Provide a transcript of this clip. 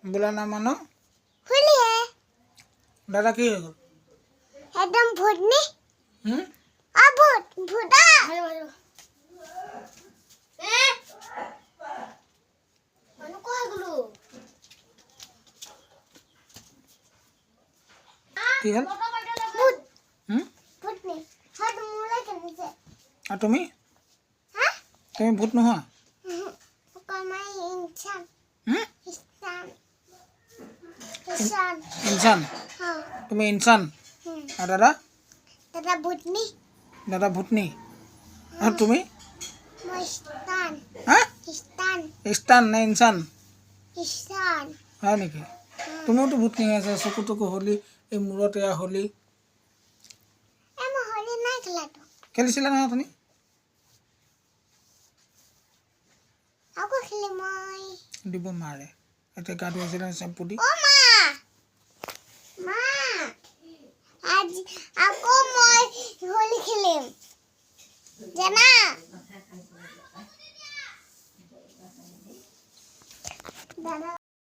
বোলা না মানো হোলি হে দাদা কি হয়ে গেল একদম ভূত নি ভূত ভূতা মানুহ কোৱা গলো কি হল ভূত ভূত নি হাত মোলে কেনেছে আৰ তুমি হা তুমি ভূত নোহোৱা কমাই ইনসান ইনসান ইনসান হ্যাঁ তুমি ইনসান আর দাদা দাদা ভূতনি দাদা ভূতনি আর তুমি মস্তান হ্যাঁ ইস্তান ইস্তান না ইনসান ইস্তান হয় নেকি তুমিও তো ভূতনি আছে চকু টকু হলি এই মূৰত এয়া হলি এমা হলি নাই খেলাটো খেলিছিলা নহয় তুমি আকৌ খেলি মই দিব মাৰে এতিয়া গা ধুৱাইছিলে চেম্পু দি ও মা মা আজ আকৌ মই হোলি খেলিম জানা দাদা